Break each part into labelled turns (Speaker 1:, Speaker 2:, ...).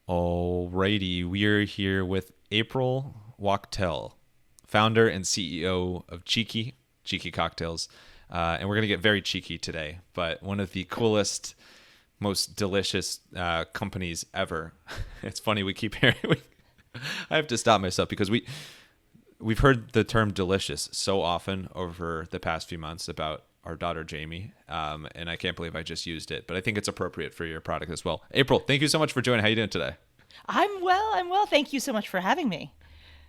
Speaker 1: Alrighty, we're here with April Wachtel, founder and CEO of Cheeky Cocktails. And we're going to get very cheeky today, but one of the coolest, most delicious companies ever. It's funny, we keep hearing, I have to stop myself because we've heard the term delicious so often over the past few months about our daughter Jamie, and I can't believe I just used it, but I think it's appropriate for your product as well. April, thank you so much for joining. How you doing today?
Speaker 2: I'm well. Thank you so much for having me.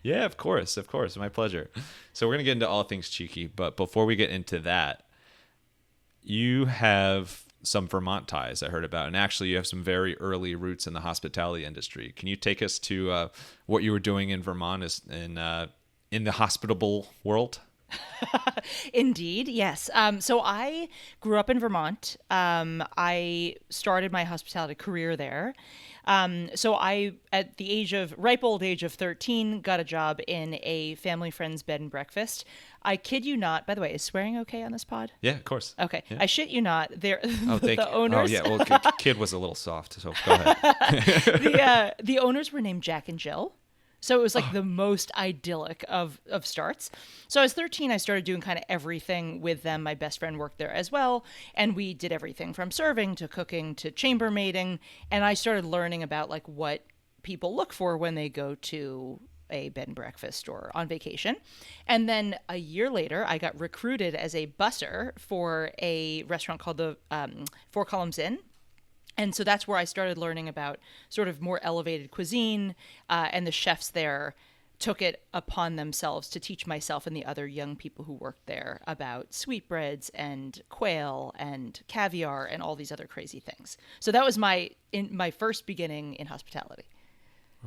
Speaker 1: Yeah, of course, my pleasure. So we're gonna get into all things cheeky, but before we get into that, you have some Vermont ties I heard about, and actually you have some very early roots in the hospitality industry. Can you take us to what you were doing in Vermont in the hospitable world?
Speaker 2: Indeed, yes. So I grew up in Vermont. I started my hospitality career there. So I, at the ripe old age of 13, got a job in a family friend's bed and breakfast. I kid you not. By the way, is swearing okay on this pod?
Speaker 1: Yeah, of course.
Speaker 2: Okay.
Speaker 1: Yeah.
Speaker 2: I shit you not. They're
Speaker 1: Oh, thank
Speaker 2: the
Speaker 1: you.
Speaker 2: owners.
Speaker 1: Oh, yeah. Well, kid was a little soft, so go ahead.
Speaker 2: The owners were named Jack and Jill. So it was like the most idyllic of starts. So I was 13. I started doing kind of everything with them. My best friend worked there as well. And we did everything from serving to cooking to chambermaiding. And I started learning about like what people look for when they go to a bed and breakfast or on vacation. And then a year later, I got recruited as a busser for a restaurant called the Four Columns Inn. And so that's where I started learning about sort of more elevated cuisine, and the chefs there took it upon themselves to teach myself and the other young people who worked there about sweetbreads and quail and caviar and all these other crazy things. So that was my first beginning in hospitality.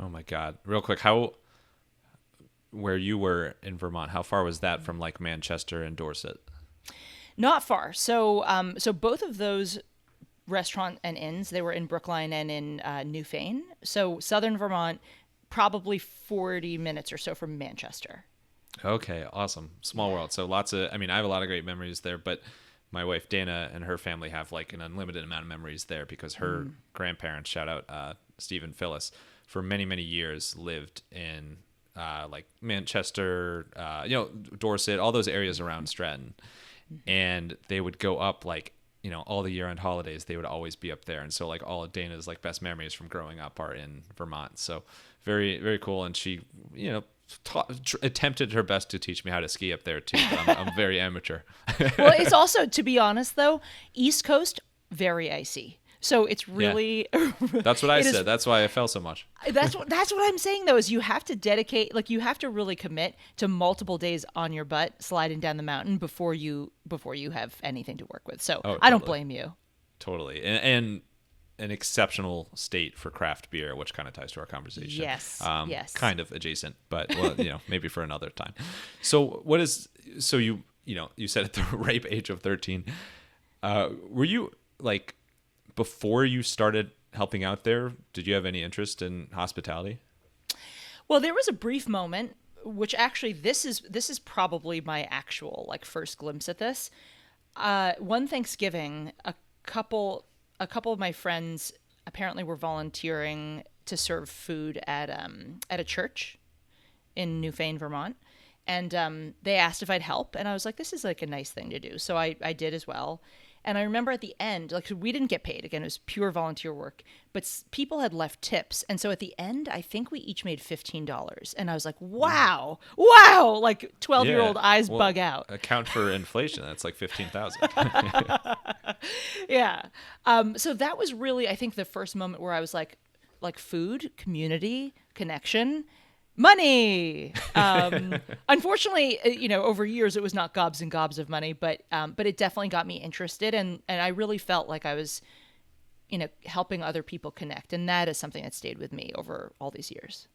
Speaker 1: Oh my God. Real quick, where you were in Vermont, how far was that from like Manchester and Dorset?
Speaker 2: Not far. So both of those restaurant and inns, they were in Brookline and in Newfane. So southern Vermont, probably 40 minutes or so from Manchester.
Speaker 1: Okay, awesome. Small world. So I have a lot of great memories there, but my wife Dana and her family have like an unlimited amount of memories there because her grandparents, shout out Steve and Phyllis, for many, many years lived in like Manchester, Dorset, all those areas around Stratton. And they would go up like, all the year-end holidays, they would always be up there. And so like all of Dana's like best memories from growing up are in Vermont. So very, very cool. And she, attempted her best to teach me how to ski up there too. But I'm very amateur.
Speaker 2: Well, it's also, to be honest though, East Coast, very icy. So it's really...
Speaker 1: Yeah. That's what I said. That's why I fell so much.
Speaker 2: That's what I'm saying though, is you have to dedicate, like you have to really commit to multiple days on your butt sliding down the mountain before you have anything to work with. So I don't blame you.
Speaker 1: Totally. And an exceptional state for craft beer, which kind of ties to our conversation.
Speaker 2: Yes. Yes.
Speaker 1: Kind of adjacent, but maybe for another time. So you said at the ripe age of 13, were you like, before you started helping out there, did you have any interest in hospitality?
Speaker 2: Well, there was a brief moment, which actually this is probably my actual like first glimpse at this. One Thanksgiving, a couple of my friends apparently were volunteering to serve food at a church in Newfane, Vermont, and they asked if I'd help, and I was like, this is like a nice thing to do, so I did as well. And I remember at the end, like, we didn't get paid. Again, it was pure volunteer work. But people had left tips. And so at the end, I think we each made $15. And I was like, wow. Like 12-year-old eyes bug out.
Speaker 1: Account for inflation. That's like 15,000.
Speaker 2: Yeah. So that was really, I think, the first moment where I was like food, community, connection, money. Unfortunately, over years it was not gobs and gobs of money, but it definitely got me interested, and I really felt like I was, helping other people connect, and that is something that stayed with me over all these years.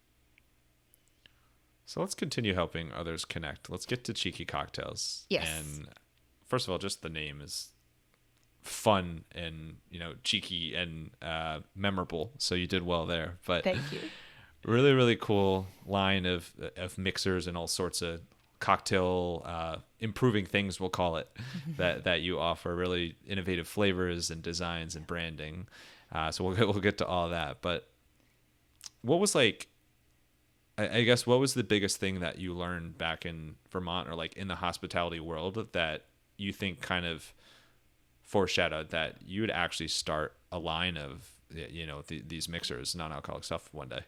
Speaker 1: So let's continue helping others connect. Let's get to Cheeky Cocktails.
Speaker 2: Yes.
Speaker 1: And first of all, just the name is fun and cheeky and memorable. So you did well there. But
Speaker 2: thank you.
Speaker 1: Really, really cool line of mixers and all sorts of cocktail improving things, we'll call it, that you offer. Really innovative flavors and designs and branding. So we'll get to all that. But what was like, I guess, what was the biggest thing that you learned back in Vermont or like in the hospitality world that you think kind of foreshadowed that you would actually start a line of, these mixers, non-alcoholic stuff one day?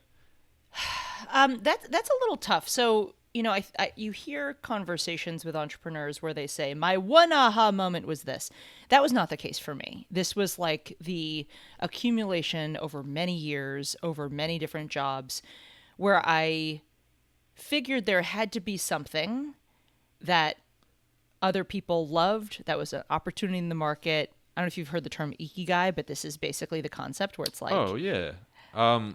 Speaker 2: That's a little tough. So, you hear conversations with entrepreneurs where they say, my one aha moment was this. That was not the case for me. This was like the accumulation over many years, over many different jobs, where I figured there had to be something that other people loved, that was an opportunity in the market. I don't know if you've heard the term ikigai, but this is basically the concept where it's like,
Speaker 1: Oh, yeah. I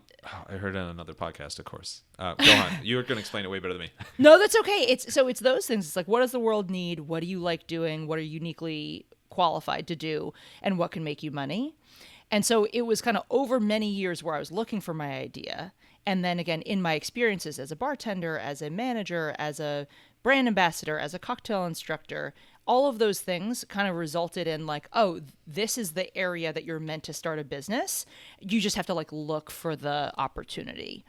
Speaker 1: heard it on another podcast, of course. Go on. You were going to explain it way better than me.
Speaker 2: no, that's okay. It's those things. It's like, what does the world need? What do you like doing? What are you uniquely qualified to do? And what can make you money? And so it was kind of over many years where I was looking for my idea. And then again, in my experiences as a bartender, as a manager, as a brand ambassador, as a cocktail instructor, all of those things kind of resulted in like, oh, this is the area that you're meant to start a business. You just have to like look for the opportunity.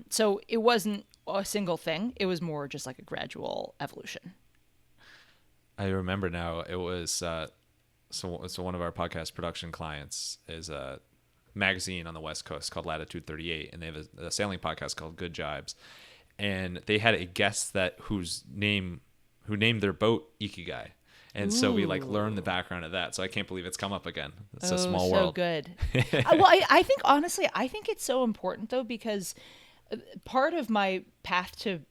Speaker 2: So it wasn't a single thing. It was more just like a gradual evolution.
Speaker 1: I remember now. It was so one of our podcast production clients is a magazine on the West Coast called Latitude 38, and they have a sailing podcast called Good Jibes, and they had a guest who named their boat Ikigai. And so we like learned the background of that. So I can't believe it's come up again. It's a small world.
Speaker 2: So good. Well, I think honestly, I think it's so important though, because part of my path to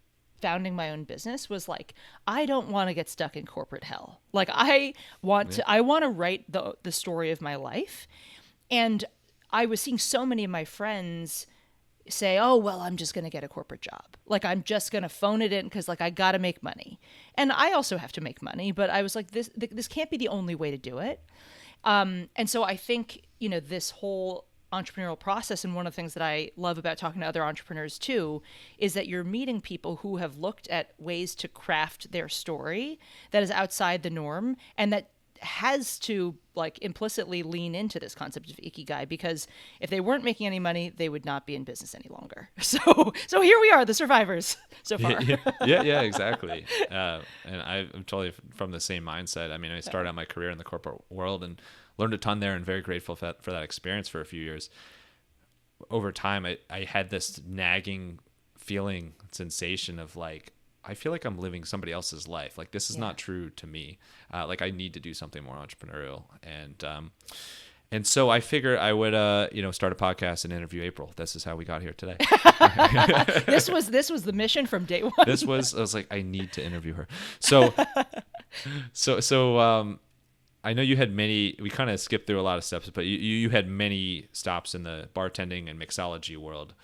Speaker 2: founding my own business was like, I don't want to get stuck in corporate hell. Like I want to write the story of my life. And I was seeing so many of my friends say, oh, well, I'm just going to get a corporate job. Like, I'm just going to phone it in because, like, I got to make money. And I also have to make money. But I was like, this can't be the only way to do it. And so I think, this whole entrepreneurial process, and one of the things that I love about talking to other entrepreneurs, too, is that you're meeting people who have looked at ways to craft their story that is outside the norm and that has to like implicitly lean into this concept of ikigai, because if they weren't making any money, they would not be in business any longer. So here we are, the survivors so far.
Speaker 1: Yeah, exactly. And I'm totally from the same mindset. I mean, I started out my career in the corporate world and learned a ton there, and very grateful for that experience for a few years. Over time, I had this nagging sensation of like, I feel like I'm living somebody else's life. Like, this is not true to me. Like, I need to do something more entrepreneurial. And so I figured I would, start a podcast and interview April. This is how we got here today.
Speaker 2: This was the mission from day one.
Speaker 1: I was like, I need to interview her. So I know you had we kind of skipped through a lot of steps, but you had many stops in the bartending and mixology world.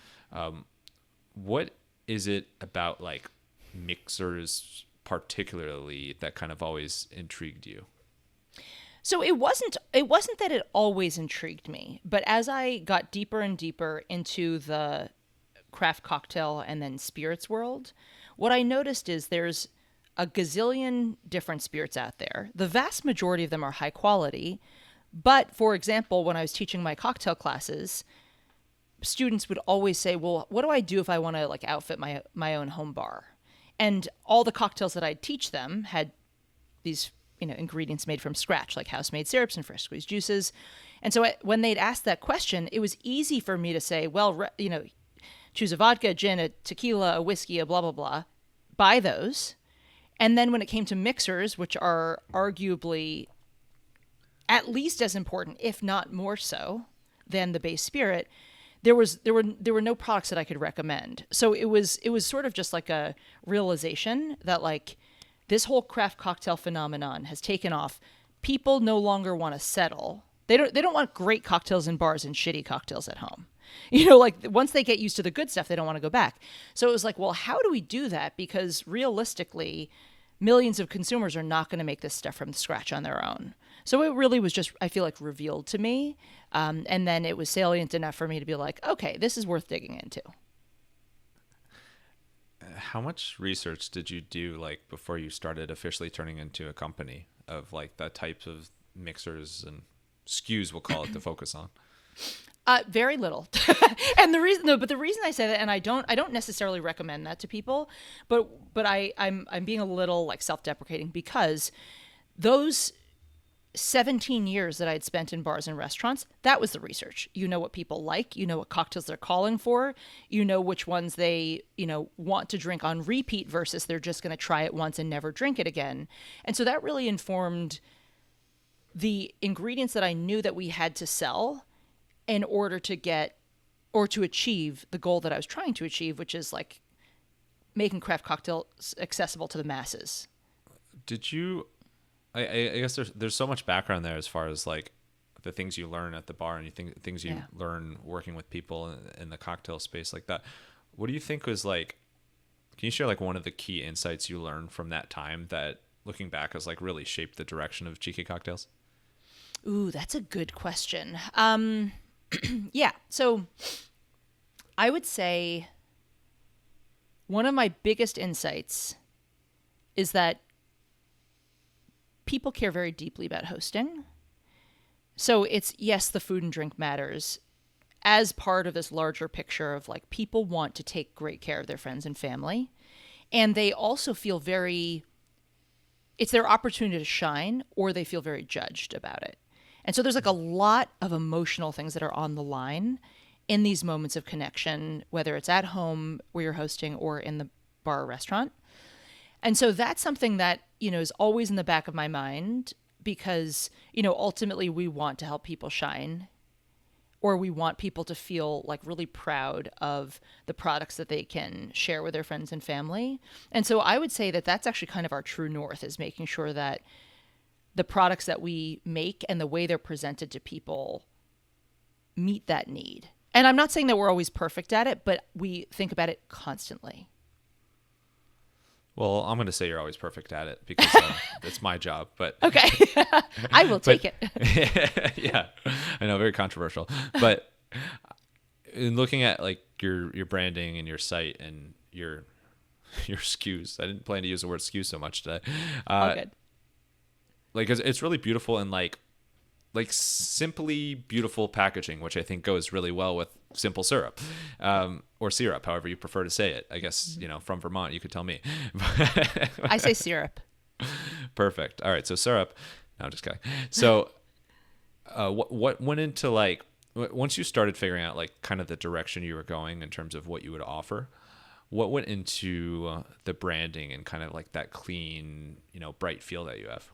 Speaker 1: What is it about like mixers particularly that kind of always intrigued you?
Speaker 2: So it wasn't that it always intrigued me, but as I got deeper and deeper into the craft cocktail and then spirits world, what I noticed is there's a gazillion different spirits out there. The vast majority of them are high quality, but for example, when I was teaching my cocktail classes, students would always say, well, what do I do if I want to like outfit my own home bar? And all the cocktails that I'd teach them had these, ingredients made from scratch, like house-made syrups and fresh squeezed juices. And so when they'd ask that question, it was easy for me to say, well, choose a vodka, a gin, a tequila, a whiskey, a blah, blah, blah. Buy those. And then when it came to mixers, which are arguably at least as important, if not more so, than the base spirit, there were no products that I could recommend. So it was sort of just like a realization that like this whole craft cocktail phenomenon has taken off. People no longer want to settle. They don't want great cocktails in bars and shitty cocktails at home. Like once they get used to the good stuff, they don't want to go back. So it was like, well, how do we do that? Because realistically, millions of consumers are not going to make this stuff from scratch on their own. So it really was just, I feel like, revealed to me. And then it was salient enough for me to be like, okay, this is worth digging into.
Speaker 1: How much research did you do like before you started officially turning into a company of like the types of mixers and SKUs, we'll call it, to focus on?
Speaker 2: Very little. And the reason I say that, and I don't necessarily recommend that to people, but I'm being a little like self-deprecating, because those 17 years that I'd spent in bars and restaurants, that was the research. You know what people like, you know what cocktails they're calling for, you know which ones they, want to drink on repeat versus they're just going to try it once and never drink it again. And so that really informed the ingredients that I knew that we had to sell in order to get or to achieve the goal that I was trying to achieve, which is like making craft cocktails accessible to the masses.
Speaker 1: Did you? I guess there's so much background there as far as like the things you learn at the bar and things you learn working with people in the cocktail space like that. What do you think was like? Can you share like one of the key insights you learned from that time that, looking back, has like really shaped the direction of Cheeky Cocktails?
Speaker 2: Ooh, that's a good question. Yeah, so I would say one of my biggest insights is that people care very deeply about hosting. So it's, yes, the food and drink matters as part of this larger picture of like people want to take great care of their friends and family. And they also feel it's their opportunity to shine, or they feel very judged about it. And so there's like a lot of emotional things that are on the line in these moments of connection, whether it's at home where you're hosting or in the bar or restaurant. And so that's something that, is always in the back of my mind, because, ultimately we want to help people shine, or we want people to feel like really proud of the products that they can share with their friends and family. And so I would say that that's actually kind of our true north, is making sure that the products that we make and the way they're presented to people meet that need. And I'm not saying that we're always perfect at it, but we think about it constantly.
Speaker 1: Well, I'm going to say you're always perfect at it because it's my job. But
Speaker 2: okay, I will take it.
Speaker 1: Yeah, I know, very controversial. But in looking at like your branding and your site and your SKUs, I didn't plan to use the word SKU so much today.
Speaker 2: All good.
Speaker 1: Like it's really beautiful and like simply beautiful packaging, which I think goes really well with simple syrup, or syrup, however you prefer to say it. I guess, from Vermont, you could tell me.
Speaker 2: I say syrup.
Speaker 1: Perfect. All right. So syrup. No, I'm just kidding. So what went into like, once you started figuring out like kind of the direction you were going in terms of what you would offer, what went into the branding and kind of like that clean, bright feel that you have?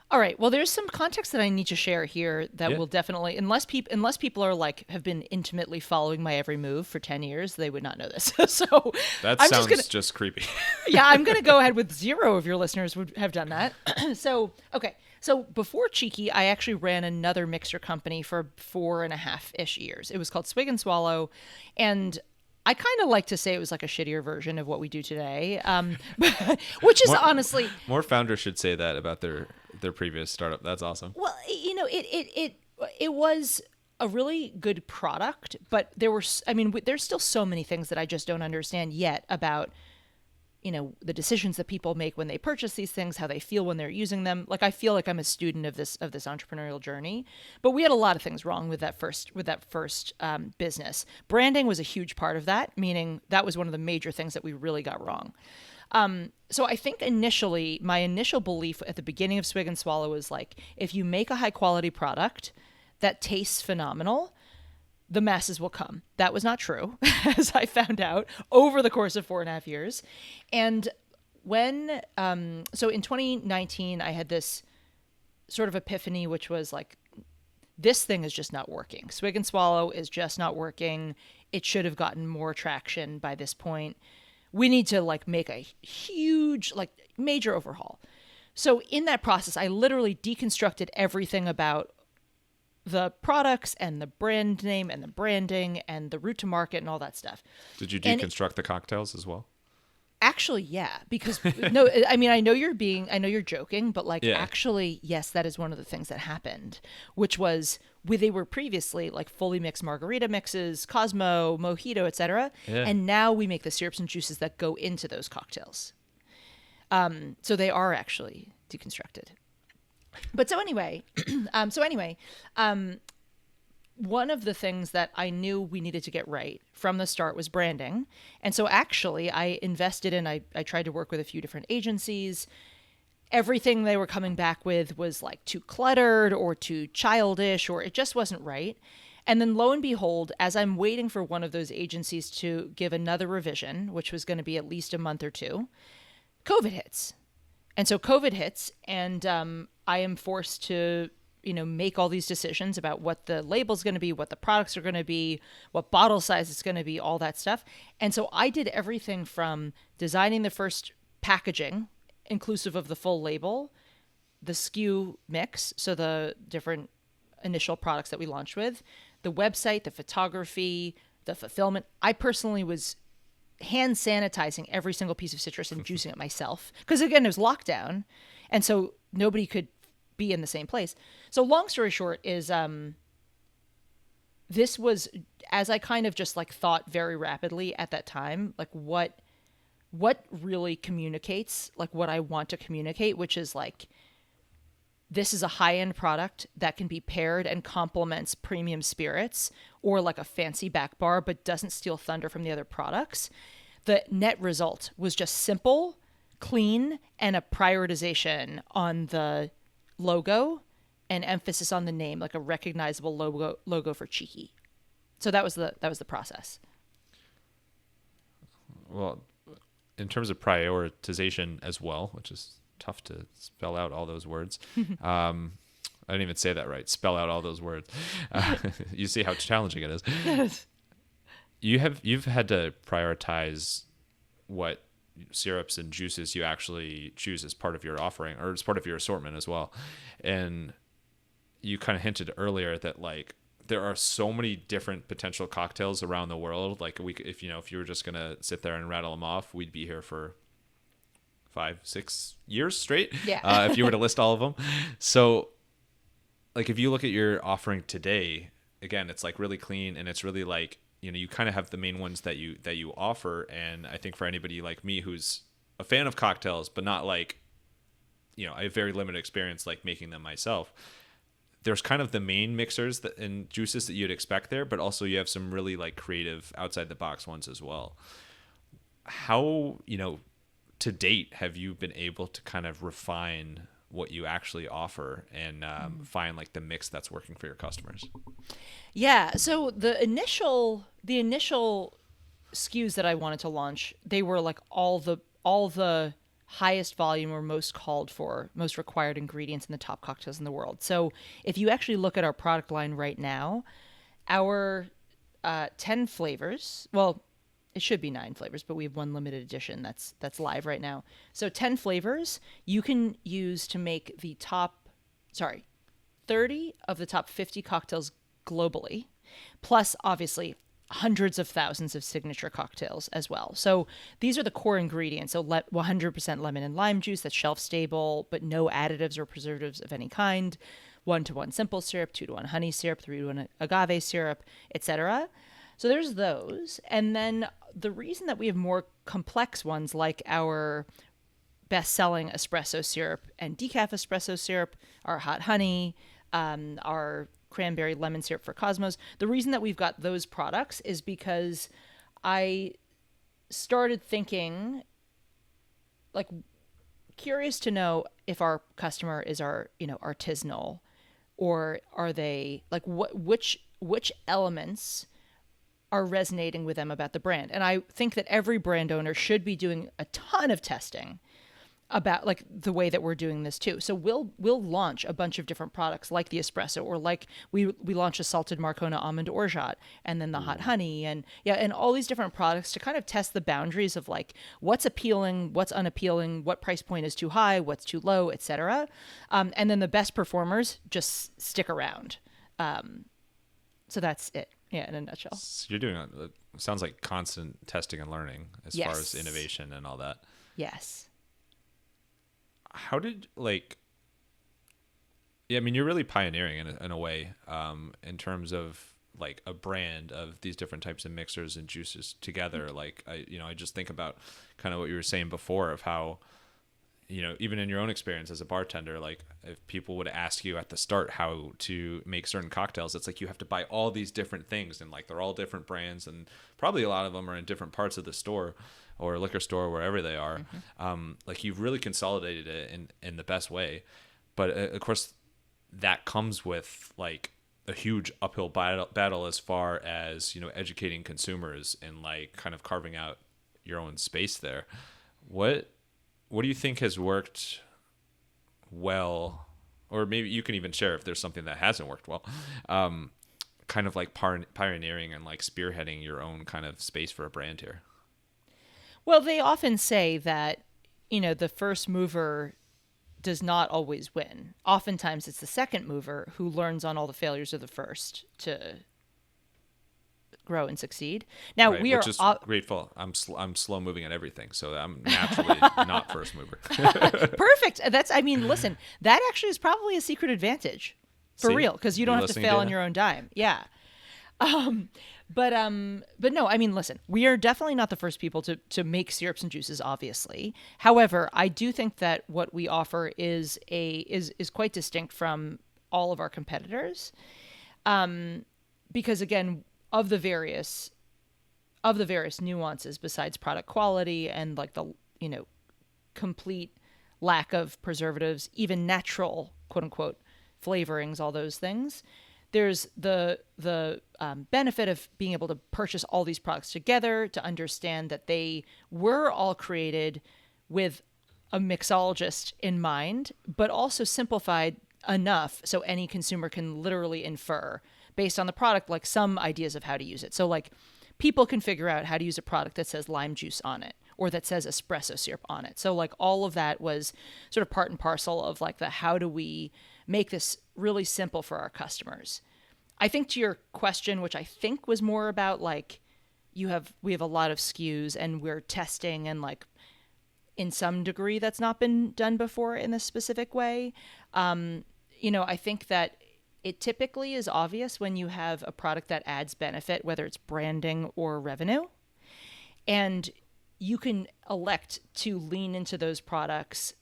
Speaker 2: All right. Well, there's some context that I need to share here that will definitely, unless people are like have been intimately following my every move for 10 years, they would not know this. So
Speaker 1: that sounds just creepy.
Speaker 2: Yeah, I'm going to go ahead with 0 of your listeners would have done that. So before Cheeky, I actually ran another mixer company for 4.5-ish years. It was called Swig and Swallow, and I kind of like to say it was like a shittier version of what we do today, which is honestly...
Speaker 1: More founders should say that about their previous startup. That's awesome.
Speaker 2: Well, it was a really good product, but there's still so many things that I just don't understand yet about, the decisions that people make when they purchase these things, how they feel when they're using them. Like, I feel like I'm a student of this entrepreneurial journey, but we had a lot of things wrong with that first business. Branding was a huge part of that, meaning that was one of the major things that we really got wrong. So I think my initial belief at the beginning of Swig and Swallow was like, if you make a high quality product that tastes phenomenal, the masses will come. That was not true, as I found out over the course of 4.5 years. And when, so in 2019, I had this sort of epiphany, which was like, this thing is just not working. Swig and Swallow is just not working. It should have gotten more traction by this point. We need to like make a huge, like major overhaul. So in that process, I literally deconstructed everything about the products and the brand name and the branding and the route to market and all that stuff.
Speaker 1: Did you deconstruct the cocktails as well?
Speaker 2: Actually, yeah, because no, I mean, I know you're joking, but like, actually, yes, that is one of the things that happened, which was they were previously like fully mixed margarita mixes, Cosmo, Mojito, etc. And now we make the syrups and juices that go into those cocktails. So they are actually deconstructed. But so anyway, one of the things that I knew we needed to get right from the start was branding. And so actually I invested in, I tried to work with a few different agencies. Everything they were coming back with was like too cluttered or too childish, or it just wasn't right. And then lo and behold, as I'm waiting for one of those agencies to give another revision, which was going to be at least a month or two, COVID hits. And so COVID hits, and I am forced to, make all these decisions about what the label's going to be, what the products are going to be, what bottle size it's going to be, all that stuff. And so I did everything from designing the first packaging, inclusive of the full label, the SKU mix, so the different initial products that we launched with, the website, the photography, the fulfillment. I personally was hand sanitizing every single piece of citrus and juicing it myself. Because again, it was lockdown. And so nobody could be in the same place. So long story short is this was, as I kind of just like thought very rapidly at that time, like what really communicates like what I want to communicate, which is like, this is a high-end product that can be paired and complements premium spirits or like a fancy back bar, but doesn't steal thunder from the other products. The net result was just simple, clean, and a prioritization on the logo and emphasis on the name, like a recognizable logo for Cheeky. So that was the process.
Speaker 1: Well, in terms of prioritization as well, which is tough to spell out all those words. I didn't even say that right. Spell out all those words. You see how challenging it is.
Speaker 2: Yes.
Speaker 1: You've had to prioritize what syrups and juices you actually choose as part of your offering or as part of your assortment as well. And you kind of hinted earlier that like there are so many different potential cocktails around the world. Like if you were just gonna sit there and rattle them off, we'd be here for 5-6 years straight.
Speaker 2: Yeah.
Speaker 1: If you were to list all of them. So like if you look at your offering today, again, it's like really clean and it's really like, you kind of have the main ones that you offer. And I think for anybody like me who's a fan of cocktails, but not like, I have very limited experience like making them myself. There's kind of the main mixers and juices that you'd expect there, but also you have some really like creative outside the box ones as well. How, to date, have you been able to kind of refine what you actually offer and find like the mix that's working for your customers?
Speaker 2: Yeah. So the initial SKUs that I wanted to launch, they were like all the highest volume or most called for, most required ingredients in the top cocktails in the world. So if you actually look at our product line right now, our 10 flavors, well, it should be 9 flavors, but we have one limited edition that's live right now. So 10 flavors you can use to make 30 of the top 50 cocktails globally, plus obviously hundreds of thousands of signature cocktails as well. So these are the core ingredients. So 100% lemon and lime juice that's shelf stable, but no additives or preservatives of any kind. 1-to-1 simple syrup, 2-to-1 honey syrup, 3-to-1 agave syrup, etc. So there's those. And then the reason that we have more complex ones like our best-selling espresso syrup and decaf espresso syrup, our hot honey, our cranberry lemon syrup for Cosmos, the reason that we've got those products is because I started thinking, like, curious to know if our customer is artisanal, or are they like which elements are resonating with them about the brand. And I think that every brand owner should be doing a ton of testing about like the way that we're doing this too. So we'll launch a bunch of different products like the espresso, or like we launched a salted Marcona almond orgeat, and then the hot honey, and all these different products to kind of test the boundaries of like what's appealing, what's unappealing, what price point is too high, what's too low, etc. And then the best performers just stick around. So that's it. Yeah, in a nutshell.
Speaker 1: So you're doing sounds like constant testing and learning as far as innovation and all that.
Speaker 2: Yes.
Speaker 1: How did I mean, you're really pioneering in a way, in terms of like a brand of these different types of mixers and juices together. Like I just think about kind of what you were saying before of how, even in your own experience as a bartender, like if people would ask you at the start how to make certain cocktails, it's like you have to buy all these different things, and like they're all different brands, and probably a lot of them are in different parts of the store or liquor store, wherever they are. Like you've really consolidated it in the best way. But of course, that comes with like a huge uphill battle as far as, educating consumers and like kind of carving out your own space there. What do you think has worked well, or maybe you can even share if there's something that hasn't worked well, kind of like pioneering and like spearheading your own kind of space for a brand here?
Speaker 2: Well, they often say that, the first mover does not always win. Oftentimes it's the second mover who learns on all the failures of the first to grow and succeed. Now
Speaker 1: Right,
Speaker 2: we are
Speaker 1: which is grateful. I'm slow moving at everything, so I'm naturally not first mover.
Speaker 2: perfect. Listen, that actually is probably a secret advantage for
Speaker 1: See?
Speaker 2: real, because you don't
Speaker 1: You're
Speaker 2: have to
Speaker 1: listening,
Speaker 2: fail on
Speaker 1: Dana?
Speaker 2: your own dime. Yeah. But no, listen, we are definitely not the first people to make syrups and juices, obviously. However, I do think that what we offer is quite distinct from all of our competitors. Because again, of the various nuances besides product quality and like the, complete lack of preservatives, even natural quote unquote flavorings, all those things, there's the benefit of being able to purchase all these products together, to understand that they were all created with a mixologist in mind, but also simplified enough so any consumer can literally infer based on the product, like some ideas of how to use it. So like people can figure out how to use a product that says lime juice on it or that says espresso syrup on it. So like all of that was sort of part and parcel of like the how do we make this really simple for our customers. I think to your question, which I think was more about like we have a lot of SKUs and we're testing, and like in some degree that's not been done before in this specific way. I think that it typically is obvious when you have a product that adds benefit, whether it's branding or revenue. And you can elect to lean into those products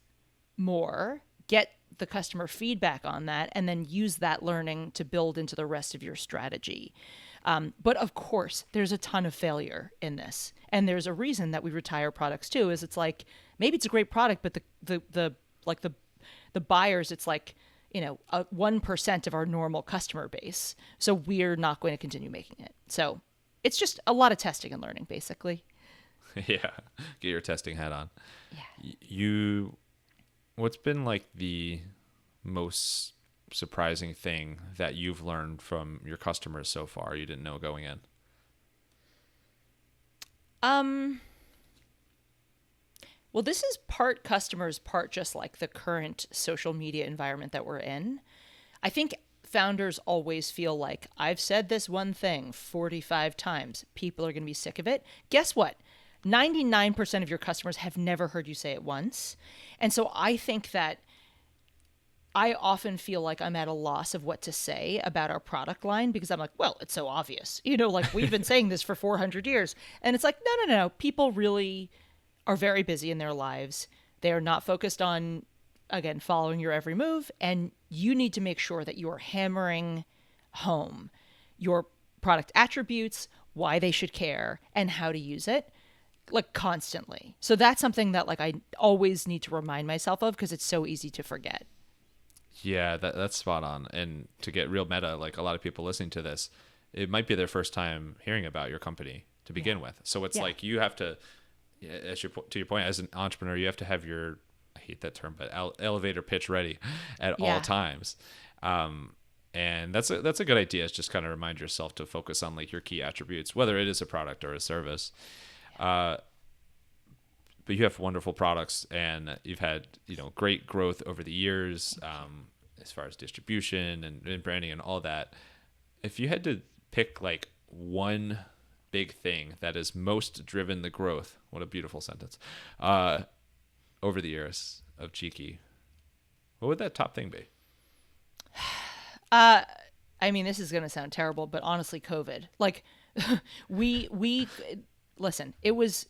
Speaker 2: more, get the customer feedback on that, and then use that learning to build into the rest of your strategy. But of course, there's a ton of failure in this. And there's a reason that we retire products too, is it's like, maybe it's a great product, but the buyers, it's like, 1% of our normal customer base. So we're not going to continue making it. So it's just a lot of testing and learning, basically.
Speaker 1: Yeah, get your testing hat on.
Speaker 2: Yeah.
Speaker 1: What's been like the most surprising thing that you've learned from your customers so far you didn't know going in?
Speaker 2: Well, this is part customers, part just like the current social media environment that we're in. I think founders always feel like, I've said this one thing 45 times. People are going to be sick of it. Guess what? 99% of your customers have never heard you say it once. And so I think that I often feel like I'm at a loss of what to say about our product line, because I'm like, well, it's so obvious. Like we've been saying this for 400 years. And it's like, no. People really are very busy in their lives. They are not focused on, again, following your every move. And you need to make sure that you are hammering home your product attributes, why they should care, and how to use it, like constantly. So that's something that like I always need to remind myself of, because it's so easy to forget.
Speaker 1: Yeah, that's spot on. And to get real meta, like a lot of people listening to this, it might be their first time hearing about your company to begin with. So it's like you have to, to your point, as an entrepreneur, you have to have your, I hate that term, but elevator pitch ready at all times. And that's a good idea. Is just kind of remind yourself to focus on like your key attributes, whether it is a product or a service. But you have wonderful products, and you've had great growth over the years, as far as distribution and branding and all that. If you had to pick like one big thing that has most driven the growth, what a beautiful sentence, over the years of Cheeky, what would that top thing be?
Speaker 2: This is going to sound terrible, but honestly, COVID. Like, we listen, it was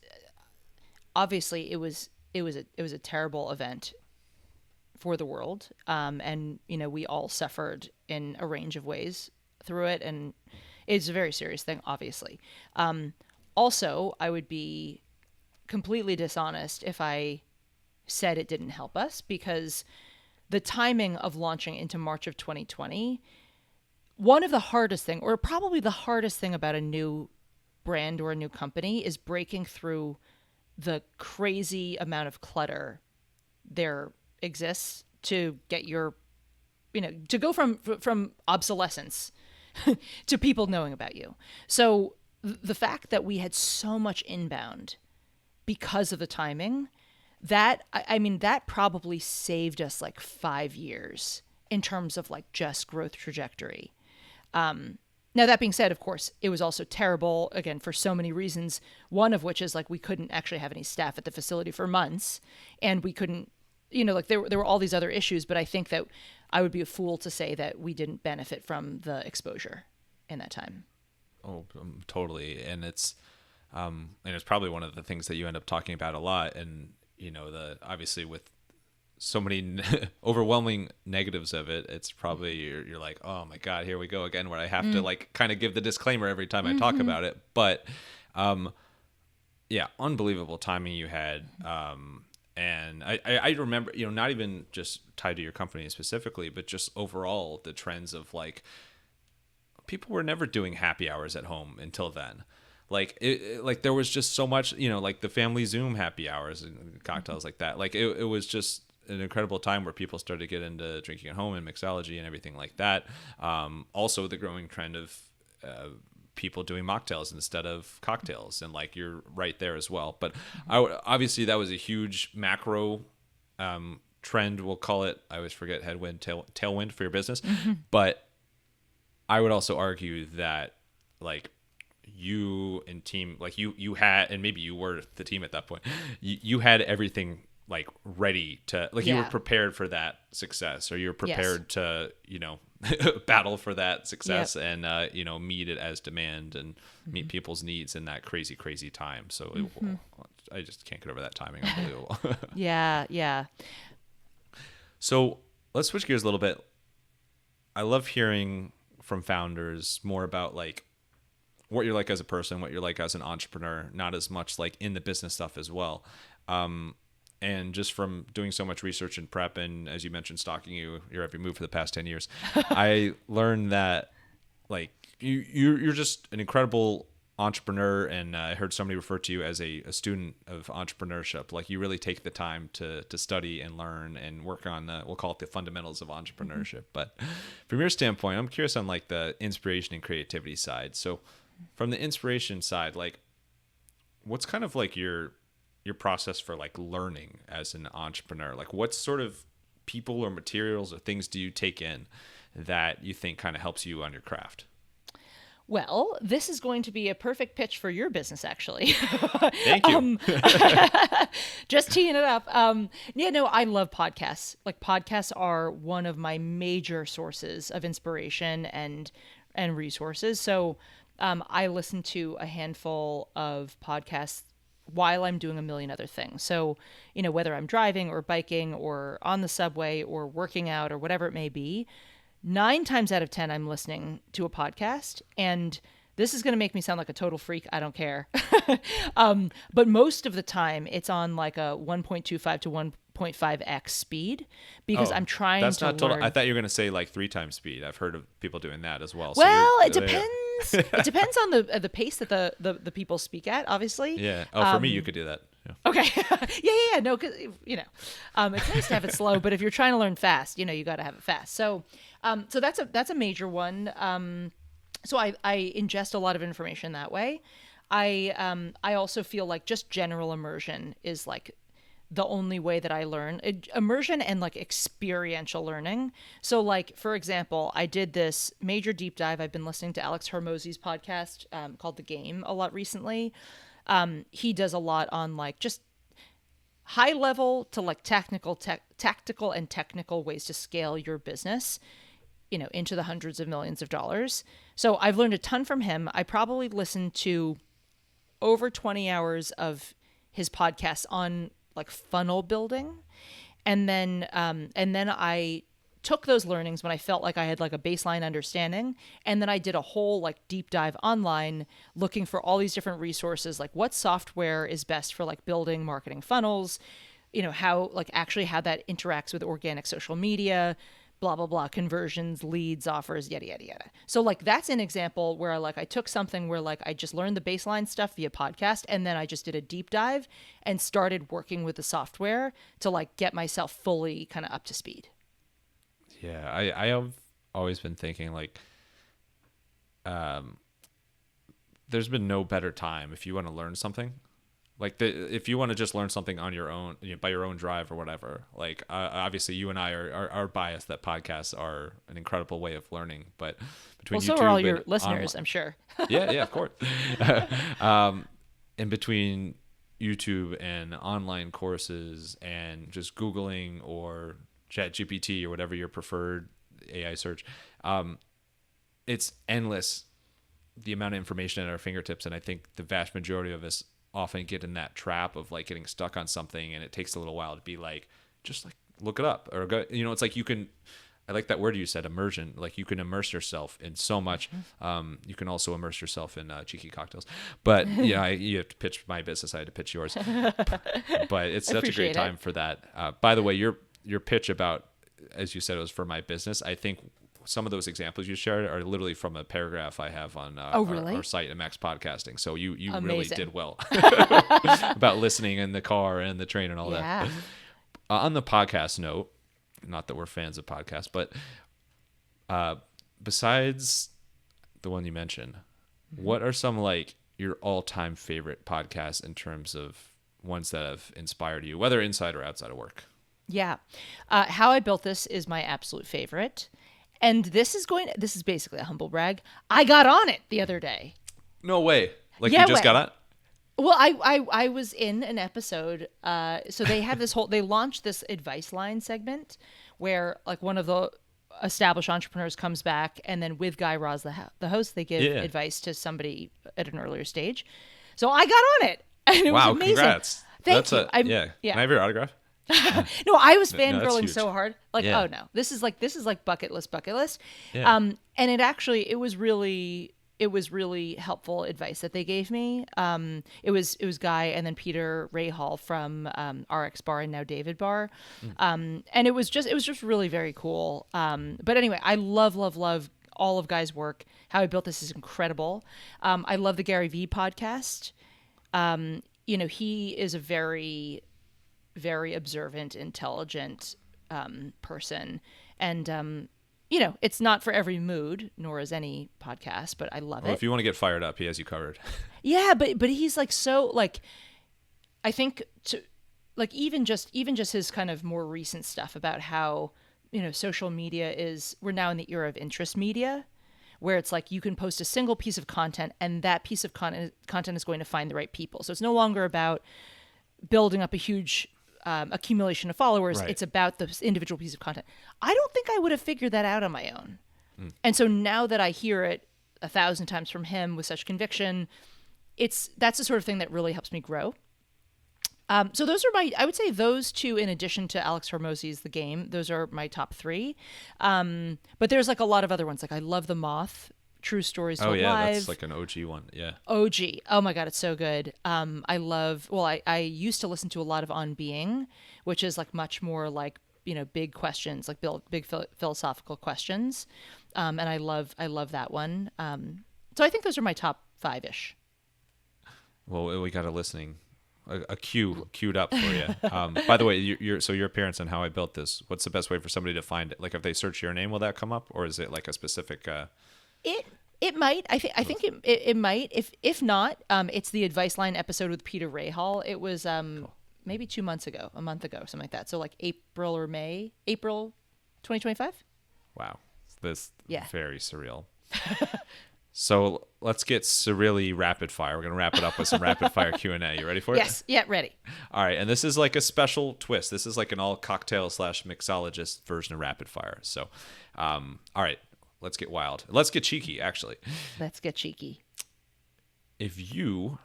Speaker 2: it was a terrible event for the world. And, we all suffered in a range of ways through it. And it's a very serious thing, obviously. Also, I would be completely dishonest if I said it didn't help us, because the timing of launching into March of 2020, one of the hardest thing, or probably the hardest thing about a new brand or a new company, is breaking through the crazy amount of clutter there exists to get your, to go from obsolescence to people knowing about you. So the fact that we had so much inbound because of the timing, that probably saved us like 5 years in terms of like just growth trajectory. Now, that being said, of course, it was also terrible, again, for so many reasons, one of which is like we couldn't actually have any staff at the facility for months, and we couldn't, there were all these other issues, but I think that I would be a fool to say that we didn't benefit from the exposure in that time.
Speaker 1: Oh, totally. And it's probably one of the things that you end up talking about a lot. And, obviously with so many overwhelming negatives of it, it's probably you're like, oh my God, here we go again, where I have to like kind of give the disclaimer every time I talk about it. But yeah, unbelievable timing you had. And I remember, not even just tied to your company specifically, but just overall the trends of like people were never doing happy hours at home until then. Like like there was just so much, like the family Zoom happy hours and cocktails like that. Like it was just an incredible time where people started to get into drinking at home and mixology and everything like that. Also the growing trend of people doing mocktails instead of cocktails, and like you're right there as well. But obviously that was a huge macro trend, we'll call it. I always forget headwind, tailwind for your business. But I would also argue that like you and team, like you had, and maybe you were the team at that point, you had everything like ready to, like you were prepared for that success, or you were prepared to, battle for that success and, meet it as demand and meet people's needs in that crazy, crazy time. So I just can't get over that timing. Unbelievable.
Speaker 2: Yeah.
Speaker 1: So let's switch gears a little bit. I love hearing from founders more about like what you're like as a person, what you're like as an entrepreneur, not as much like in the business stuff as well. And just from doing so much research and prep, and as you mentioned, stalking your every move for the past 10 years, I learned that like you're just an incredible entrepreneur. And I heard somebody refer to you as a student of entrepreneurship. Like you really take the time to study and learn and work on we'll call it the fundamentals of entrepreneurship. But from your standpoint, I'm curious on like the inspiration and creativity side. So from the inspiration side, like what's kind of like your process for like learning as an entrepreneur? Like what sort of people or materials or things do you take in that you think kind of helps you on your craft?
Speaker 2: Well, this is going to be a perfect pitch for your business, actually.
Speaker 1: Thank you.
Speaker 2: Just teeing it up. I love podcasts. Like podcasts are one of my major sources of inspiration and resources. So I listen to a handful of podcasts while I'm doing a million other things. So, whether I'm driving or biking or on the subway or working out or whatever it may be, 9 times out of 10, I'm listening to a podcast. And this is going to make me sound like a total freak. I don't care. But most of the time it's on like a 1.25 to 1.5x speed, because I'm trying
Speaker 1: that's
Speaker 2: to
Speaker 1: not total.
Speaker 2: learn.
Speaker 1: I thought you were going to say like 3 times speed. I've heard of people doing that as well.
Speaker 2: Well, it depends. It depends on the pace that the people speak at, obviously.
Speaker 1: Yeah. Oh, for me, you could do that. Yeah.
Speaker 2: Okay. Yeah. No, because it's nice to have it slow, but if you're trying to learn fast, you got to have it fast. So that's a major one. So I ingest a lot of information that way. I also feel like just general immersion is like the only way that I learn. Immersion and like experiential learning. So like, for example, I did this major deep dive. I've been listening to Alex Hormozy's podcast called The Game a lot recently. He does a lot on like just high level to like tactical and technical ways to scale your business, into the hundreds of millions of dollars. So I've learned a ton from him. I probably listened to over 20 hours of his podcasts on like funnel building. And then I took those learnings when I felt like I had like a baseline understanding. And then I did a whole like deep dive online looking for all these different resources, like what software is best for like building marketing funnels, how like actually how that interacts with organic social media, blah, blah, blah, conversions, leads, offers, yada, yada, yada. So like that's an example where like I took something where like I just learned the baseline stuff via podcast, and then I just did a deep dive and started working with the software to like get myself fully kind of up to speed.
Speaker 1: Yeah, I have always been thinking like, there's been no better time if you want to learn something. Like if you want to just learn something on your own, by your own drive or whatever. Like obviously, you and I are biased that podcasts are an incredible way of learning. But between
Speaker 2: so
Speaker 1: YouTube
Speaker 2: are all your
Speaker 1: and
Speaker 2: listeners, I'm sure.
Speaker 1: yeah, of course. In between YouTube and online courses and just Googling or ChatGPT or whatever your preferred AI search, it's endless the amount of information at our fingertips. And I think the vast majority of us often get in that trap of like getting stuck on something, and it takes a little while to be like, just like look it up or go, it's like I like that word you said, immersion. Like you can immerse yourself in so much. You can also immerse yourself in cheeky cocktails. But yeah, you have to pitch my business. I had to pitch yours. But it's such a great time for that. By the way, your pitch about, as you said, it was for my business. I think some of those examples you shared are literally from a paragraph I have on our site at Max Podcasting. So you really did well about listening in the car and the train and all that. On the podcast note, not that we're fans of podcasts, but besides the one you mentioned, what are some like your all-time favorite podcasts in terms of ones that have inspired you, whether inside or outside of work?
Speaker 2: Yeah. How I Built This is my absolute favorite. And this is basically a humble brag. I got on it the other day.
Speaker 1: No way. Like you just got on?
Speaker 2: Well, I was in an episode. So they have they launched this advice line segment where like one of the established entrepreneurs comes back, and then with Guy Raz, the host, they give advice to somebody at an earlier stage. So I got on it. And it was amazing.
Speaker 1: Congrats.
Speaker 2: Thank you.
Speaker 1: Can I have your autograph?
Speaker 2: No, I was fangirling so hard. Like,
Speaker 1: Yeah.
Speaker 2: oh no, this is like bucket list.
Speaker 1: Yeah.
Speaker 2: And it was really helpful advice that they gave me. It was Guy and then Peter Rahal from RX Bar and now David Bar. And it was just really very cool. But anyway, I love all of Guy's work. How I Built This is incredible. I love the Gary Vee podcast. He is a very, very observant, intelligent person. And, it's not for every mood, nor is any podcast, but I love it.
Speaker 1: If you want to get fired up, he has you covered.
Speaker 2: Yeah, but he's like so like, I think even just his kind of more recent stuff about how social media we're now in the era of interest media, where it's like you can post a single piece of content and that piece of content is going to find the right people. So it's no longer about building up a huge accumulation of followers. Right. It's about the individual piece of content. I don't think I would have figured that out on my own. And so now that I hear it 1,000 times from him with such conviction, that's the sort of thing that really helps me grow. So those are I would say those two, in addition to Alex Hormozi's The Game, those are my top three. But there's like a lot of other ones. Like I love The Moth, True Stories Told Live.
Speaker 1: That's like an OG one. Yeah.
Speaker 2: OG. Oh my God, it's so good. I used to listen to a lot of On Being, which is like much more like, big questions, like big philosophical questions. And I love that one. So I think those are my top 5-ish.
Speaker 1: Well, we got a queued up for you. By the way, your appearance on How I Built This, what's the best way for somebody to find it? Like if they search your name, will that come up, or is it like a specific
Speaker 2: It might. I think it might. If not, it's the Advice Line episode with Peter Rahal. It was cool. Maybe a month ago, something like that. So like April 2025.
Speaker 1: Wow, this very surreal. So let's get surreally rapid fire. We're gonna wrap it up with some rapid fire Q&A. You ready for it?
Speaker 2: Yes. Yeah. Ready.
Speaker 1: All right, and this is like a special twist. This is like an all cocktail / mixologist version of rapid fire. So, all right. Let's get wild. Let's get cheeky, actually.
Speaker 2: Let's get cheeky.
Speaker 1: If you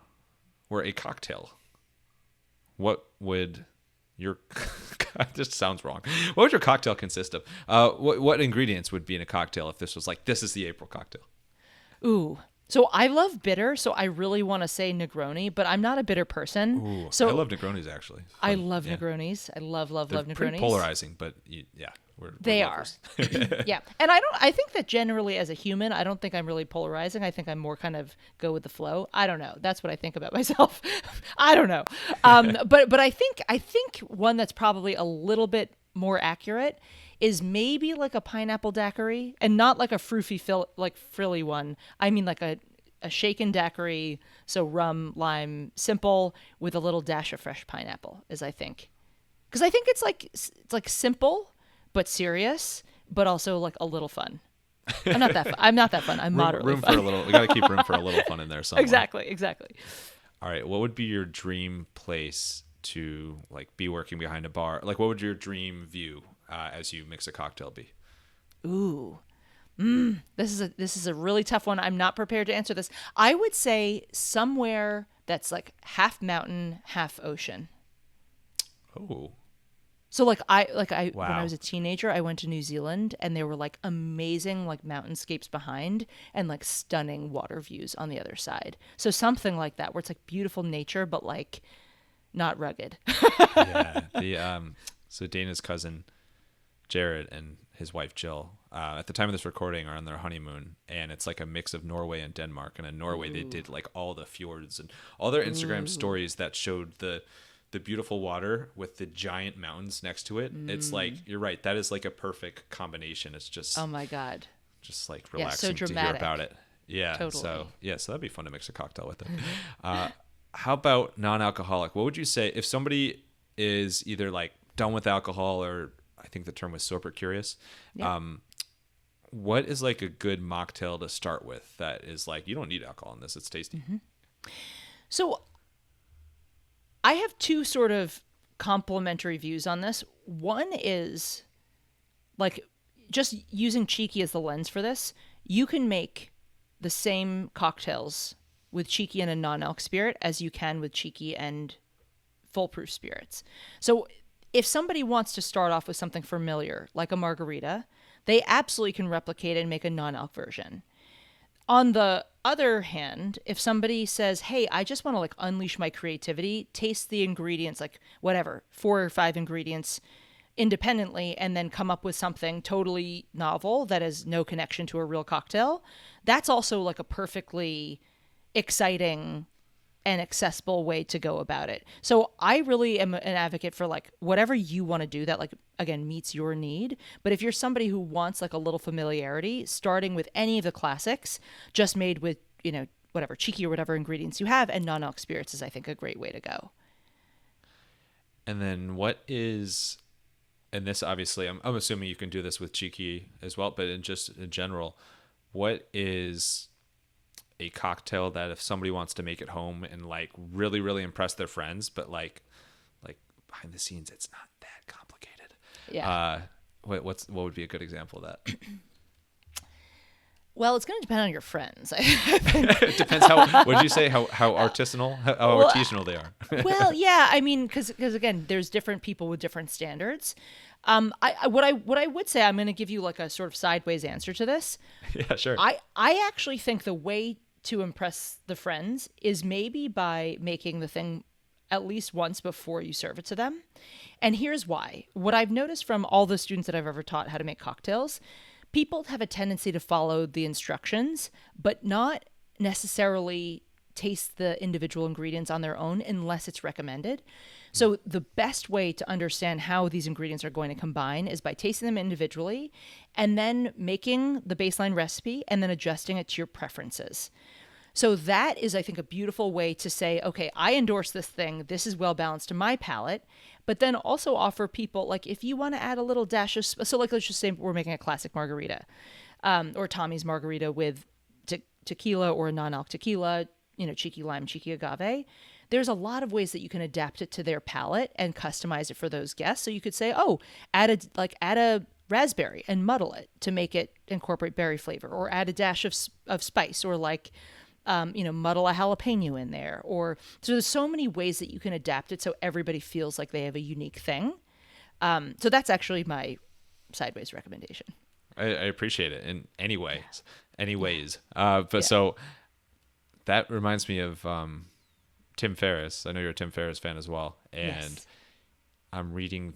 Speaker 1: were a cocktail, what would your this sounds wrong. What would your cocktail consist of? What ingredients would be in a cocktail if this was like, this is the April cocktail?
Speaker 2: Ooh. So I love bitter, so I really want to say Negroni, but I'm not a bitter person.
Speaker 1: Ooh,
Speaker 2: so
Speaker 1: I love Negronis, actually.
Speaker 2: I love Negronis. I love
Speaker 1: They're
Speaker 2: Negronis.
Speaker 1: pretty polarizing, but
Speaker 2: They are. Yeah. And I think that generally as a human, I don't think I'm really polarizing. I think I'm more kind of go with the flow. I don't know. That's what I think about myself. I don't know. But I think one that's probably a little bit more accurate is maybe like a pineapple daiquiri, and not like a frilly one. I mean like a shaken daiquiri, so rum, lime, simple with a little dash of fresh pineapple is I think. Because I think it's like simple but serious, but also like a little fun. I'm not that fun. I'm moderately
Speaker 1: room
Speaker 2: fun.
Speaker 1: for a little. We got to keep room for a little fun in there somewhere.
Speaker 2: Exactly.
Speaker 1: All right. What would be your dream place to like be working behind a bar? Like, what would your dream view as you mix a cocktail be?
Speaker 2: Ooh. This is a really tough one. I'm not prepared to answer this. I would say somewhere that's like half mountain, half ocean.
Speaker 1: Oh.
Speaker 2: So like I
Speaker 1: Wow.
Speaker 2: when I was a teenager, I went to New Zealand and there were like amazing like mountainscapes behind and like stunning water views on the other side. So something like that where it's like beautiful nature but like not rugged.
Speaker 1: Yeah. So Dana's cousin Jared and his wife Jill, at the time of this recording, are on their honeymoon, and it's like a mix of Norway and Denmark. And in Norway, they did like all the fjords and all their Instagram stories that showed the beautiful water with the giant mountains next to it. It's like, you're right, that is like a perfect combination. It's just,
Speaker 2: Oh my God.
Speaker 1: just like
Speaker 2: so
Speaker 1: relaxing to hear
Speaker 2: dramatic.
Speaker 1: about it. Yeah.
Speaker 2: Totally.
Speaker 1: So that'd be fun to mix a cocktail with it. How about non-alcoholic? What would you say if somebody is either like done with alcohol, or I think the term was sober curious?
Speaker 2: Yeah.
Speaker 1: What is like a good mocktail to start with that is like, you don't need alcohol in this, it's tasty?
Speaker 2: So I have two sort of complementary views on this. One is like just using Cheeky as the lens for this. You can make the same cocktails with Cheeky and a non-alc spirit as you can with Cheeky and foolproof spirits. So if somebody wants to start off with something familiar, like a margarita, they absolutely can replicate it and make a non-alc version. On the other hand, if somebody says, hey, I just want to like unleash my creativity, taste the ingredients, like whatever, 4 or 5 ingredients independently, and then come up with something totally novel that has no connection to a real cocktail, that's also like a perfectly exciting and accessible way to go about it. So I really am an advocate for like whatever you want to do that like again meets your need. But if you're somebody who wants like a little familiarity, starting with any of the classics, just made with, whatever Cheeky or whatever ingredients you have, and non-alc spirits is I think a great way to go.
Speaker 1: And then what is, and this obviously I'm assuming you can do this with Cheeky as well, but in general, what is a cocktail that if somebody wants to make it home and like really, really impress their friends, but like behind the scenes, it's not that complicated.
Speaker 2: Yeah.
Speaker 1: What would be a good example of that?
Speaker 2: Well, it's going to depend on your friends.
Speaker 1: It depends how, would you say how artisanal, how artisanal they are?
Speaker 2: Well, yeah, I mean, because again, there's different people with different standards. What I would say, I'm going to give you like a sort of sideways answer to this.
Speaker 1: Yeah, sure.
Speaker 2: I actually think the way to impress the friends is maybe by making the thing at least once before you serve it to them. And here's why. What I've noticed from all the students that I've ever taught how to make cocktails, people have a tendency to follow the instructions, but not necessarily taste the individual ingredients on their own unless it's recommended. So the best way to understand how these ingredients are going to combine is by tasting them individually and then making the baseline recipe and then adjusting it to your preferences. So that is, I think, a beautiful way to say, okay, I endorse this thing. This is well balanced to my palate. But then also offer people, like, if you want to add a little dash of, so like, let's just say we're making a classic margarita, or Tommy's margarita with tequila or a non-alc tequila, Cheeky lime, Cheeky agave. There's a lot of ways that you can adapt it to their palate and customize it for those guests. So you could say, oh, add a raspberry and muddle it to make it incorporate berry flavor, or add a dash of spice, or like muddle a jalapeno in there. Or so there's so many ways that you can adapt it so everybody feels like they have a unique thing. So that's actually my sideways recommendation.
Speaker 1: I appreciate it in any ways. So that reminds me of Tim Ferriss. I know you're a Tim Ferriss fan as well. And
Speaker 2: Yes.
Speaker 1: I'm reading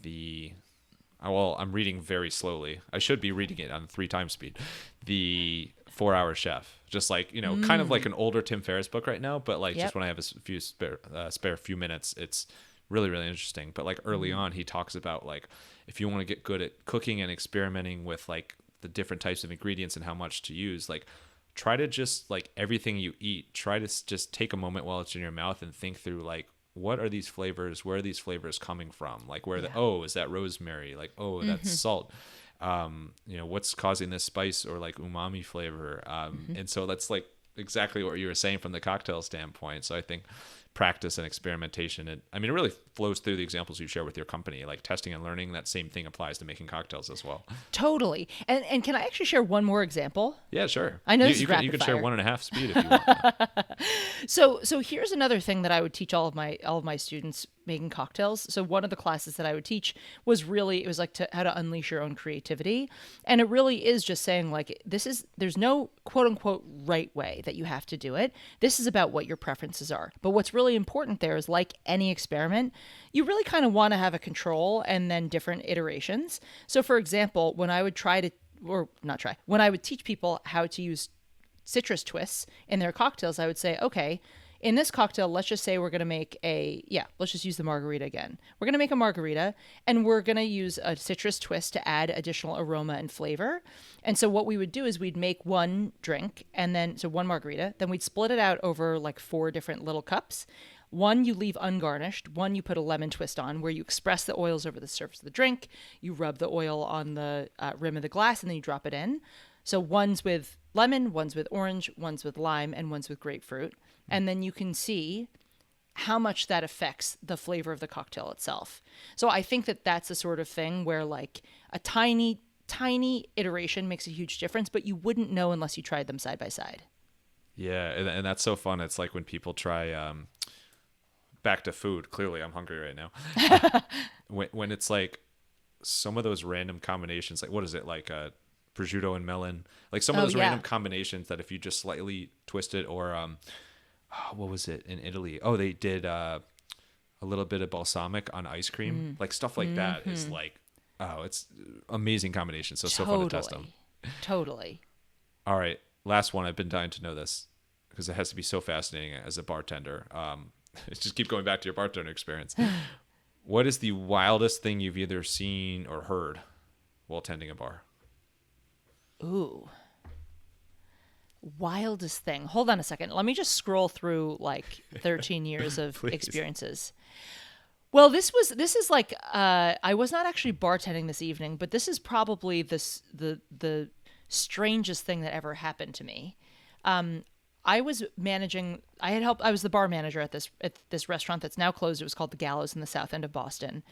Speaker 1: I'm reading very slowly. I should be reading it on 3 times speed. The 4-Hour Chef. Just like, kind of like an older Tim Ferriss book right now, but like just when I have a few spare few minutes, it's really, really interesting. But like early on, he talks about like, if you want to get good at cooking and experimenting with like the different types of ingredients and how much to use, like try to just like everything you eat, try to just take a moment while it's in your mouth and think through like, what are these flavors? Where are these flavors coming from? Like is that rosemary? Like, that's salt. What's causing this spice or like umami flavor? And so that's like exactly what you were saying from the cocktail standpoint. So I think practice and experimentation, it really flows through the examples you share with your company, like testing and learning. That same thing applies to making cocktails as well.
Speaker 2: Totally. And can I actually share one more example?
Speaker 1: Yeah, sure.
Speaker 2: I know
Speaker 1: you can share 1.5 speed if you want.
Speaker 2: So here's another thing that I would teach all of my students making cocktails. So one of the classes that I would teach was like how to unleash your own creativity. And it really is just saying like, there's no quote unquote right way that you have to do it. This is about what your preferences are. But what's really important there is, like any experiment, you really kind of want to have a control and then different iterations. So for example, when I would when I would teach people how to use citrus twists in their cocktails, I would say, okay, in this cocktail, let's just say we're going to make let's just use the margarita again. We're going to make a margarita and we're going to use a citrus twist to add additional aroma and flavor. And so what we would do is we'd make one drink one margarita, then we'd split it out over like 4 different little cups. One you leave ungarnished, one you put a lemon twist on where you express the oils over the surface of the drink, you rub the oil on the rim of the glass, and then you drop it in. So one's with lemon, one's with orange, one's with lime, and one's with grapefruit. And then you can see how much that affects the flavor of the cocktail itself. So I think that that's the sort of thing where like a tiny, tiny iteration makes a huge difference, but you wouldn't know unless you tried them side by side.
Speaker 1: Yeah, and that's so fun. It's like when people try back to food. Clearly, I'm hungry right now. when it's like some of those random combinations, like what is it, like prosciutto and melon, like some of those random combinations that if you just slightly twist it, or what was it in Italy? Oh, they did a little bit of balsamic on ice cream, like stuff like that is like, it's amazing combination. So so fun to test them.
Speaker 2: Totally.
Speaker 1: All right, last one. I've been dying to know this because it has to be so fascinating as a bartender. Just keep going back to your bartender experience. What is the wildest thing you've either seen or heard while tending a bar?
Speaker 2: Ooh. Wildest thing. Hold on a second. Let me just scroll through like 13 years of experiences. Well, this is like I was not actually bartending this evening, but this is probably the strangest thing that ever happened to me. I was managing. I was the bar manager at this restaurant that's now closed. It was called the Gallows in the South End of Boston.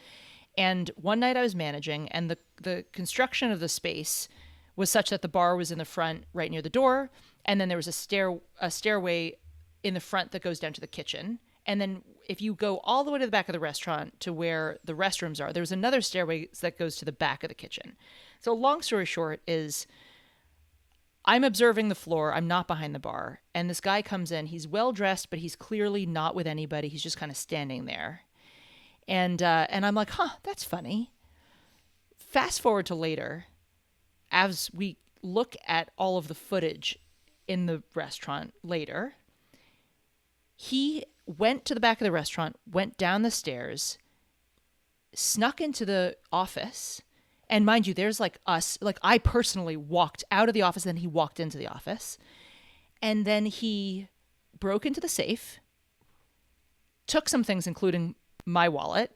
Speaker 2: And one night I was managing, and the construction of the space was such that the bar was in the front, right near the door, and then there was a stairway in the front that goes down to the kitchen. And then if you go all the way to the back of the restaurant to where the restrooms are, there's another stairway that goes to the back of the kitchen. So long story short is, I'm observing the floor. I'm not behind the bar. And this guy comes in. He's well dressed, but he's clearly not with anybody. He's just kind of standing there. And I'm like, that's funny. Fast forward to later, as we look at all of the footage in the restaurant later, he went to the back of the restaurant, went down the stairs, snuck into the office. And mind you, there's like us, like I personally walked out of the office, then he walked into the office. And then he broke into the safe, took some things, including my wallet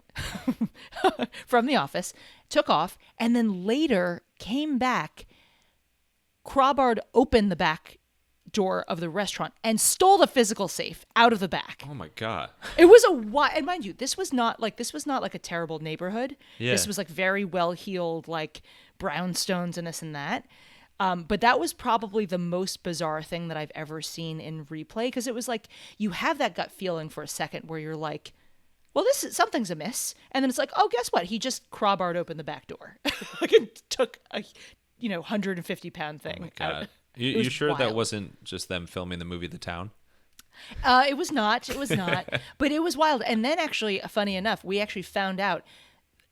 Speaker 2: from the office, took off, and then later came back, crowbarred open the back door of the restaurant and stole the physical safe out of the back.
Speaker 1: Oh my God.
Speaker 2: It was and mind you, this was not like a terrible neighborhood.
Speaker 1: Yeah.
Speaker 2: This was like very well heeled, like brownstones and this and that. But that was probably the most bizarre thing that I've ever seen in replay, because it was like you have that gut feeling for a second where you're like, well, something's amiss, and then it's like, oh, guess what? He just crowbarred open the back door, like it took a 150-pound thing.
Speaker 1: Oh my God.
Speaker 2: Out.
Speaker 1: You sure
Speaker 2: wild.
Speaker 1: that wasn't just them filming the movie The Town?
Speaker 2: It was not. It was not. But it was wild. And then actually, funny enough, we actually found out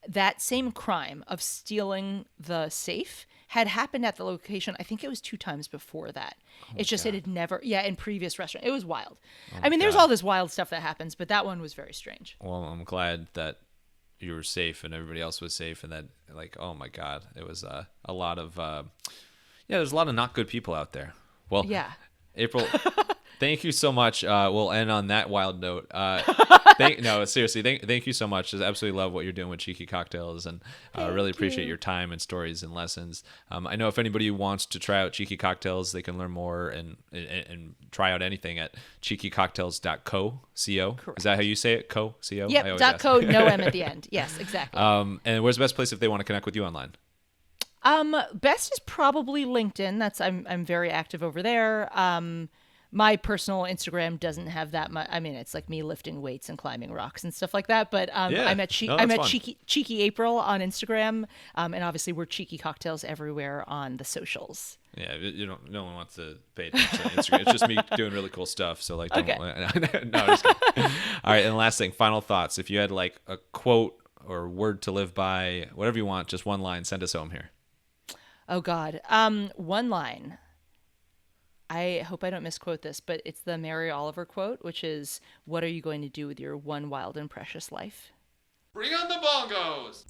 Speaker 2: that same crime of stealing the safe had happened at the location. I think it was 2 times before that. It's just it had never, in previous restaurant. It was wild. I mean, there's all this wild stuff that happens, but that one was very strange.
Speaker 1: Well, I'm glad that you were safe and everybody else was safe, and that, like, oh my God, it was a lot of there's a lot of not good people out there. Well,
Speaker 2: Yeah.
Speaker 1: April, thank you so much. We'll end on that wild note. Seriously, thank you so much. I absolutely love what you're doing with Cheeky Cocktails, and really appreciate your time and stories and lessons. I know if anybody wants to try out Cheeky Cocktails, they can learn more and try out anything at cheekycocktails.co.
Speaker 2: Correct.
Speaker 1: Is that how you say it? Co? C-O?
Speaker 2: Yep, .co, no M at the end. Yes, exactly.
Speaker 1: And where's the best place if they want to connect with you online?
Speaker 2: Best is probably LinkedIn. I'm very active over there. My personal Instagram doesn't have that much. I mean, it's like me lifting weights and climbing rocks and stuff like that. But I'm at Cheeky April on Instagram, and obviously we're Cheeky Cocktails everywhere on the socials.
Speaker 1: Yeah, no one wants to pay attention to Instagram. It's just me doing really cool stuff. So like, don't,
Speaker 2: okay.
Speaker 1: No, just kidding. All right, and last thing, final thoughts. If you had like a quote or word to live by, whatever you want, just one line, send us home here.
Speaker 2: Oh God, one line. I hope I don't misquote this, but it's the Mary Oliver quote, which is, "What are you going to do with your one wild and precious life?"
Speaker 1: Bring on the bongos!